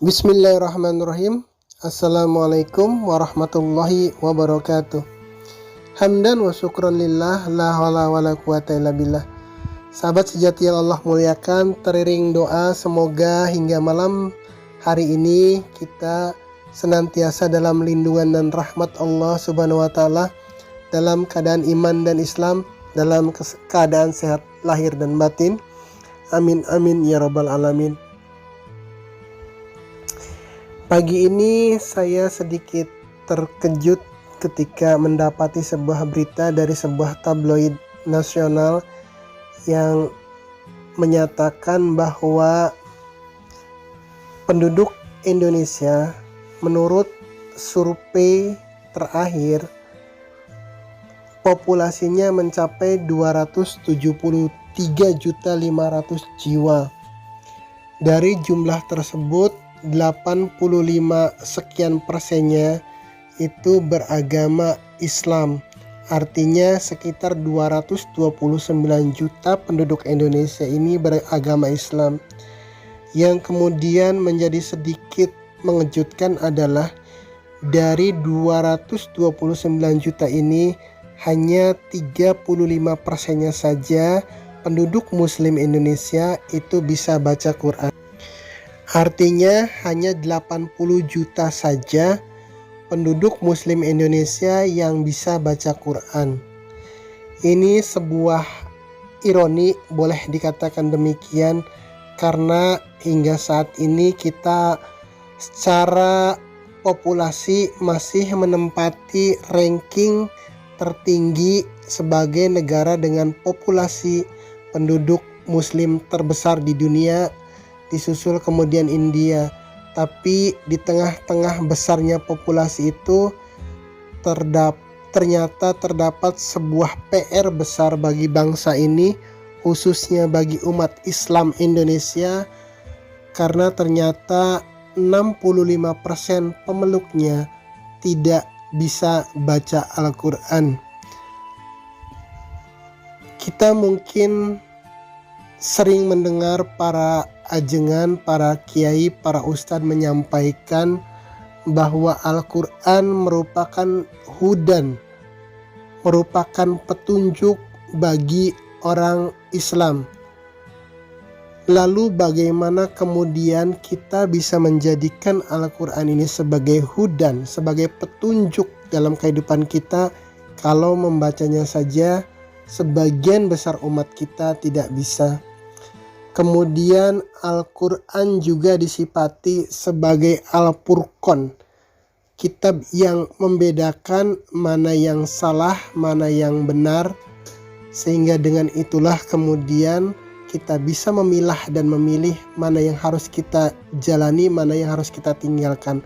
Bismillahirrahmanirrahim. Assalamualaikum warahmatullahi wabarakatuh. Hamdan wa syukran lillah, la hawla wa la quwata illa billah. Sahabat sejati yang Allah muliakan, teriring doa semoga hingga malam hari ini kita senantiasa dalam lindungan dan rahmat Allah Subhanahu wa taala, dalam keadaan iman dan Islam, dalam keadaan sehat lahir dan batin. Amin amin ya rabbal alamin. Pagi ini saya sedikit terkejut ketika mendapati sebuah berita dari sebuah tabloid nasional yang menyatakan bahwa penduduk Indonesia menurut survei terakhir populasinya mencapai 273.500.000 jiwa. Dari jumlah tersebut 85 sekian persennya itu beragama Islam. Artinya sekitar 229 juta penduduk Indonesia ini beragama Islam. Yang kemudian menjadi sedikit mengejutkan adalah dari 229 juta ini hanya 35%-nya saja penduduk Muslim Indonesia itu bisa baca Quran. Artinya hanya 80 juta saja penduduk Muslim Indonesia yang bisa baca Quran. Ini sebuah ironi, boleh dikatakan demikian, karena hingga saat ini kita secara populasi masih menempati ranking tertinggi sebagai negara dengan populasi penduduk Muslim terbesar di dunia, disusul kemudian India. Tapi di tengah-tengah besarnya populasi itu ternyata terdapat sebuah PR besar bagi bangsa ini, khususnya bagi umat Islam Indonesia, karena ternyata 65% pemeluknya tidak bisa baca Al-Quran. Kita mungkin sering mendengar para ajengan, para kiai, para ustadz menyampaikan bahwa Al-Quran merupakan hudan, merupakan petunjuk bagi orang Islam. Lalu bagaimana kemudian kita bisa menjadikan Al-Quran ini sebagai hudan, sebagai petunjuk dalam kehidupan kita, kalau membacanya saja sebagian besar umat kita tidak bisa. Kemudian Al-Quran juga disifati sebagai Al-Furqan, kitab yang membedakan mana yang salah, mana yang benar, sehingga dengan itulah kemudian kita bisa memilah dan memilih mana yang harus kita jalani, mana yang harus kita tinggalkan.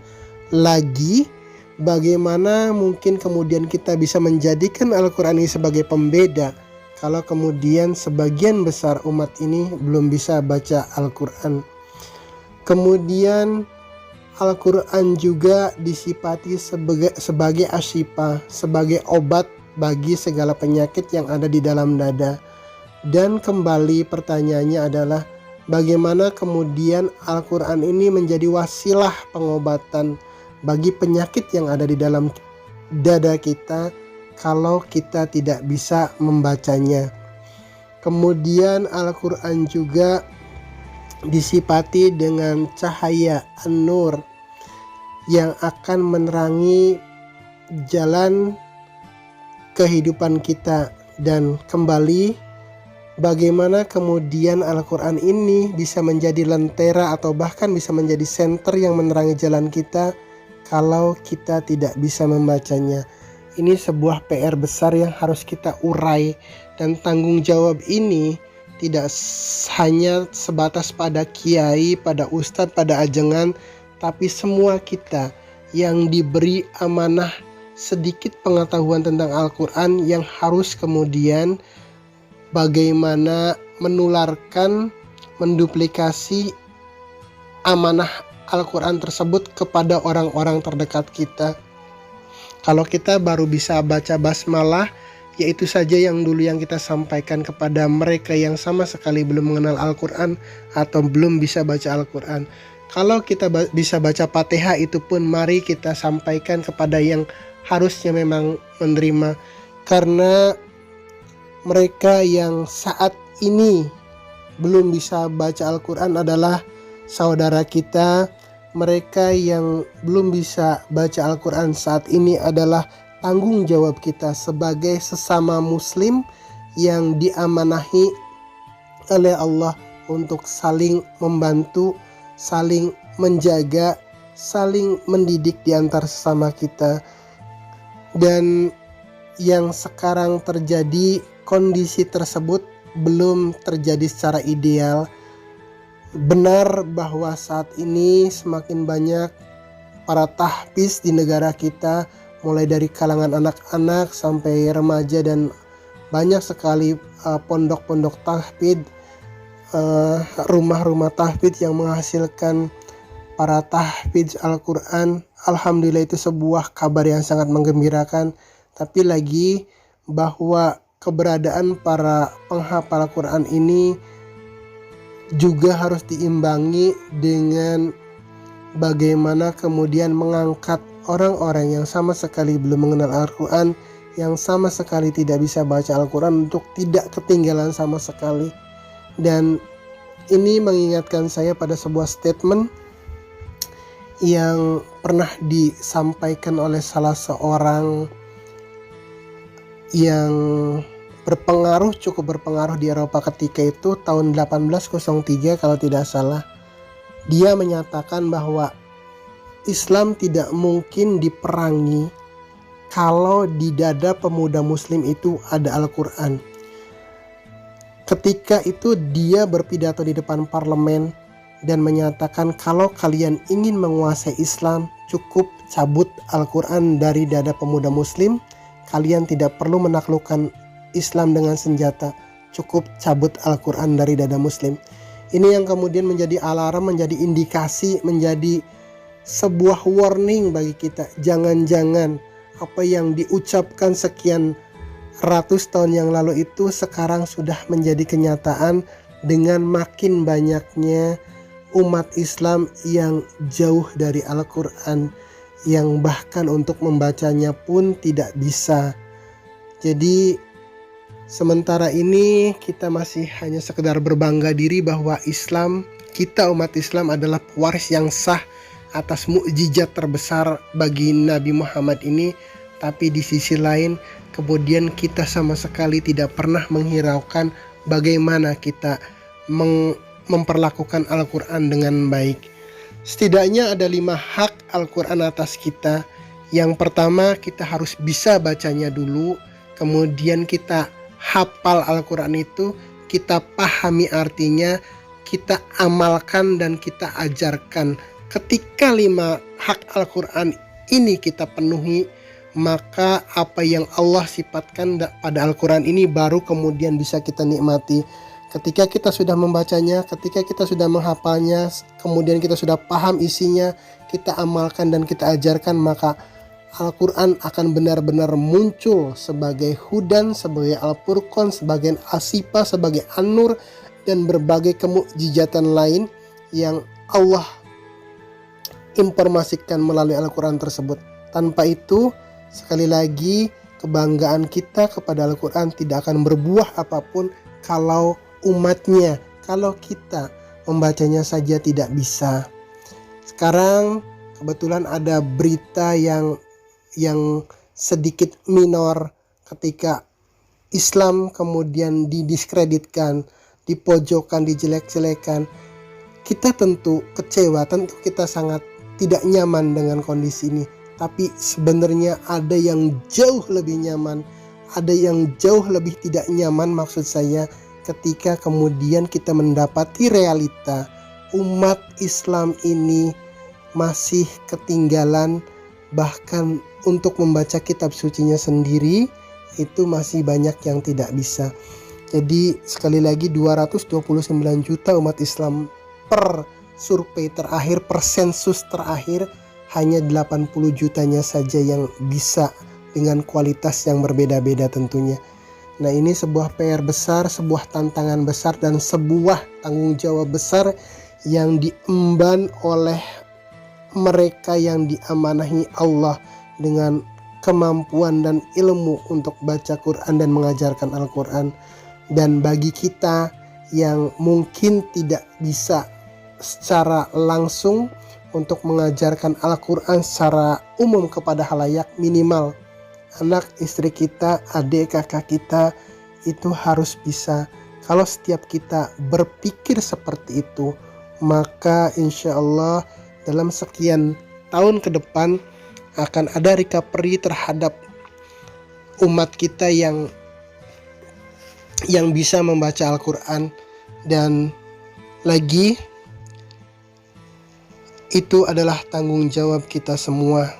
Lagi, bagaimana mungkin kemudian kita bisa menjadikan Al-Quran ini sebagai pembeda kalau kemudian sebagian besar umat ini belum bisa baca Al-Quran. Kemudian Al-Quran juga disifati sebagai asyifa, sebagai obat bagi segala penyakit yang ada di dalam dada. Dan kembali pertanyaannya adalah bagaimana kemudian Al-Quran ini menjadi wasilah pengobatan bagi penyakit yang ada di dalam dada kita kalau kita tidak bisa membacanya. Kemudian Al-Quran juga disifati dengan cahaya an-nur yang akan menerangi jalan kehidupan kita. Dan kembali, bagaimana kemudian Al-Quran ini bisa menjadi lentera atau bahkan bisa menjadi senter yang menerangi jalan kita kalau kita tidak bisa membacanya. Ini sebuah PR besar yang harus kita urai, dan tanggung jawab ini tidak hanya sebatas pada kiai, pada ustadz, pada ajengan, tapi semua kita yang diberi amanah sedikit pengetahuan tentang Al-Quran yang harus kemudian bagaimana menularkan, menduplikasi amanah Al-Quran tersebut kepada orang-orang terdekat kita. Kalau kita baru bisa baca basmalah, yaitu saja yang dulu yang kita sampaikan kepada mereka yang sama sekali belum mengenal Al-Quran atau belum bisa baca Al-Quran. Kalau kita bisa baca Fatihah, itu pun mari kita sampaikan kepada yang harusnya memang menerima, karena mereka yang saat ini belum bisa baca Al-Quran adalah saudara kita. Mereka yang belum bisa baca Al-Quran saat ini adalah tanggung jawab kita sebagai sesama muslim yang diamanahi oleh Allah untuk saling membantu, saling menjaga, saling mendidik di antar sesama kita. Dan yang sekarang terjadi, kondisi tersebut belum terjadi secara ideal. Benar bahwa saat ini semakin banyak para tahfiz di negara kita, mulai dari kalangan anak-anak sampai remaja, dan banyak sekali pondok-pondok tahfiz, rumah-rumah tahfiz yang menghasilkan para tahfiz Al-Quran. Alhamdulillah, itu sebuah kabar yang sangat menggembirakan. Tapi lagi bahwa keberadaan para penghafal Al-Quran ini juga harus diimbangi dengan bagaimana kemudian mengangkat orang-orang yang sama sekali belum mengenal Al-Quran, yang sama sekali tidak bisa baca Al-Quran, untuk tidak ketinggalan sama sekali. Dan ini mengingatkan saya pada sebuah statement yang pernah disampaikan oleh salah seorang yang cukup berpengaruh di Eropa ketika itu, tahun 1803 kalau tidak salah. Dia menyatakan bahwa Islam tidak mungkin diperangi kalau di dada pemuda muslim itu ada Al-Quran. Ketika itu dia berpidato di depan parlemen dan menyatakan, kalau kalian ingin menguasai Islam, cukup cabut Al-Quran dari dada pemuda muslim. Kalian tidak perlu menaklukkan Islam dengan senjata, cukup cabut Al-Quran dari dada muslim. Ini yang kemudian menjadi alarm, menjadi indikasi, menjadi sebuah warning bagi kita. Jangan-jangan apa yang diucapkan sekian ratus tahun yang lalu itu sekarang sudah menjadi kenyataan, dengan makin banyaknya umat Islam yang jauh dari Al-Quran, yang bahkan untuk membacanya pun tidak bisa. Jadi sementara ini kita masih hanya sekedar berbangga diri bahwa Islam, kita umat Islam adalah pewaris yang sah atas mukjizat terbesar bagi Nabi Muhammad ini. Tapi di sisi lain kemudian kita sama sekali tidak pernah menghiraukan bagaimana kita memperlakukan Al-Quran dengan baik. Setidaknya ada 5 hak Al-Quran atas kita. Yang pertama, kita harus bisa bacanya dulu. Kemudian kita hafal Al-Quran itu, kita pahami artinya, kita amalkan dan kita ajarkan. Ketika 5 hak Al-Quran ini kita penuhi, maka apa yang Allah sifatkan pada Al-Quran ini baru kemudian bisa kita nikmati. Ketika kita sudah membacanya, ketika kita sudah menghafalnya, kemudian kita sudah paham isinya, kita amalkan dan kita ajarkan, maka Al-Quran akan benar-benar muncul sebagai hudan, sebagai Al-Furqan, sebagai Asyifa, sebagai An-Nur, dan berbagai kemukjizatan lain yang Allah informasikan melalui Al-Quran tersebut. Tanpa itu, sekali lagi, kebanggaan kita kepada Al-Quran tidak akan berbuah apapun kalau umatnya, kalau kita membacanya saja tidak bisa. Sekarang kebetulan ada berita yang sedikit minor ketika Islam kemudian didiskreditkan, dipojokkan, dijelek-jelekan. Kita tentu kecewa, tentu kita sangat tidak nyaman dengan kondisi ini. Tapi sebenarnya ada yang jauh lebih nyaman, ada yang jauh lebih tidak nyaman, maksud saya, ketika kemudian kita mendapati realita umat Islam ini masih ketinggalan, bahkan untuk membaca kitab sucinya sendiri itu masih banyak yang tidak bisa. Jadi sekali lagi 229 juta umat Islam per survei terakhir, per sensus terakhir, hanya 80 jutanya saja yang bisa dengan kualitas yang berbeda-beda tentunya. Nah, ini sebuah PR besar, sebuah tantangan besar, dan sebuah tanggung jawab besar yang diemban oleh mereka yang diamanahi Allah dengan kemampuan dan ilmu untuk baca Quran dan mengajarkan Al-Quran. Dan bagi kita yang mungkin tidak bisa secara langsung untuk mengajarkan Al-Quran secara umum kepada halayak, minimal anak, istri kita, adik, kakak kita itu harus bisa. Kalau setiap kita berpikir seperti itu, maka insya Allah dalam sekian tahun ke depan akan ada recovery terhadap umat kita yang bisa membaca Al-Quran. Dan lagi, itu adalah tanggung jawab kita semua.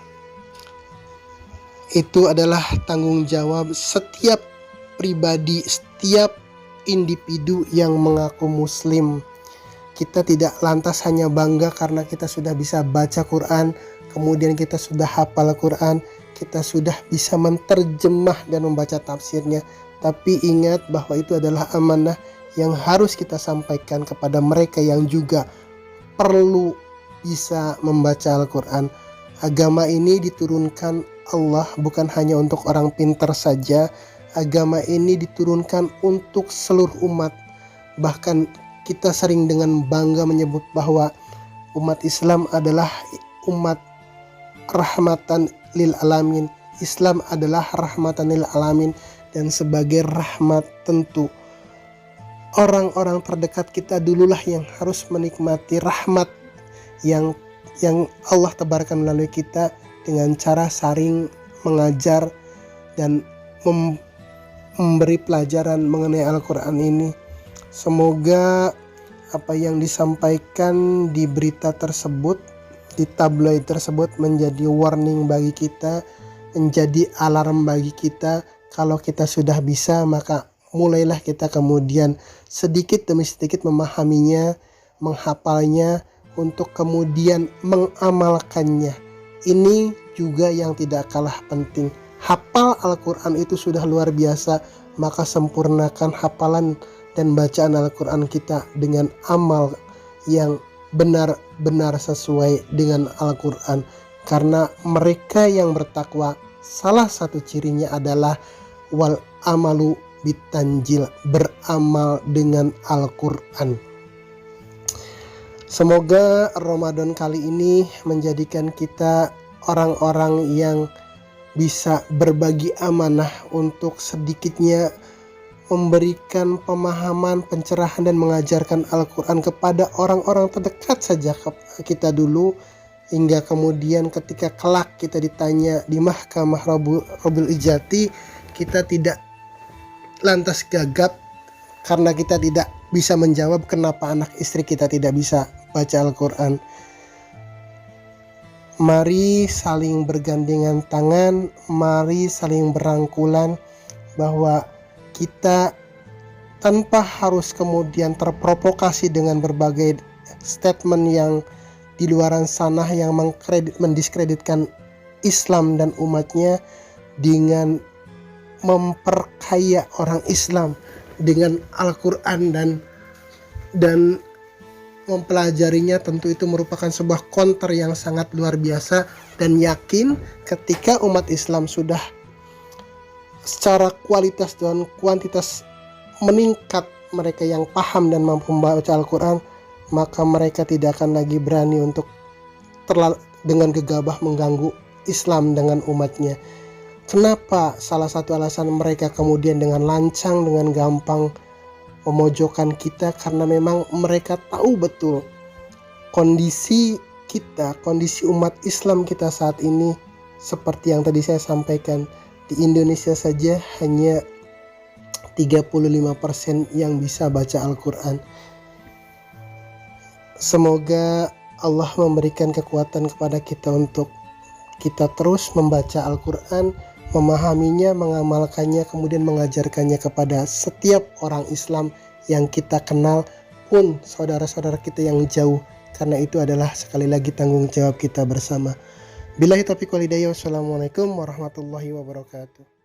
Itu adalah tanggung jawab setiap pribadi, setiap individu yang mengaku muslim. Kita tidak lantas hanya bangga karena kita sudah bisa baca Quran, kemudian kita sudah hafal Quran, kita sudah bisa menterjemah dan membaca tafsirnya. Tapi ingat bahwa itu adalah amanah yang harus kita sampaikan kepada mereka yang juga perlu bisa membaca Al-Quran. Agama ini diturunkan Allah bukan hanya untuk orang pintar saja. Agama ini diturunkan untuk seluruh umat. Bahkan kita sering dengan bangga menyebut bahwa umat Islam adalah umat rahmatan lil alamin. Islam adalah rahmatan lil alamin, dan sebagai rahmat tentu orang-orang terdekat kita dululah yang harus menikmati rahmat yang Allah tebarkan melalui kita dengan cara saring mengajar dan memberi pelajaran mengenai Al-Quran ini. Semoga apa yang disampaikan di berita tersebut, di tabloid tersebut, menjadi warning bagi kita, menjadi alarm bagi kita. Kalau kita sudah bisa, maka mulailah kita kemudian sedikit demi sedikit memahaminya, menghafalnya, untuk kemudian mengamalkannya. Ini juga yang tidak kalah penting. Hafal Al-Quran itu sudah luar biasa, maka sempurnakan hafalan dan bacaan Al-Quran kita dengan amal yang benar-benar sesuai dengan Al-Quran. Karena mereka yang bertakwa, salah satu cirinya adalah wal amalu bitanjil, beramal dengan Al-Quran. Semoga Ramadan kali ini menjadikan kita orang-orang yang bisa berbagi amanah untuk sedikitnya memberikan pemahaman, pencerahan dan mengajarkan Al-Quran kepada orang-orang terdekat saja kita dulu, hingga kemudian ketika kelak kita ditanya di mahkamah Rabbul Izzati, kita tidak lantas gagap karena kita tidak bisa menjawab kenapa anak istri kita tidak bisa baca Al-Quran. Mari saling bergandengan tangan, mari saling berangkulan bahwa kita tanpa harus kemudian terprovokasi dengan berbagai statement yang di luaran sana yang mendiskreditkan Islam dan umatnya, dengan memperkaya orang Islam dengan Al-Quran dan mempelajarinya. Tentu itu merupakan sebuah counter yang sangat luar biasa, dan yakin ketika umat Islam sudah secara kualitas dan kuantitas meningkat, mereka yang paham dan mampu membaca Al-Quran, maka mereka tidak akan lagi berani untuk dengan gegabah mengganggu Islam dengan umatnya. Kenapa? Salah satu alasan mereka kemudian dengan lancang, dengan gampang memojokkan kita, karena memang mereka tahu betul kondisi kita, kondisi umat Islam kita saat ini. Seperti yang tadi saya sampaikan, di Indonesia saja hanya 35% yang bisa baca Al-Quran. Semoga Allah memberikan kekuatan kepada kita untuk kita terus membaca Al-Quran, memahaminya, mengamalkannya, kemudian mengajarkannya kepada setiap orang Islam yang kita kenal, pun saudara-saudara kita yang jauh, karena itu adalah sekali lagi tanggung jawab kita bersama. Billahi taufiq wal hidayah. Wassalamualaikum warahmatullahi wabarakatuh.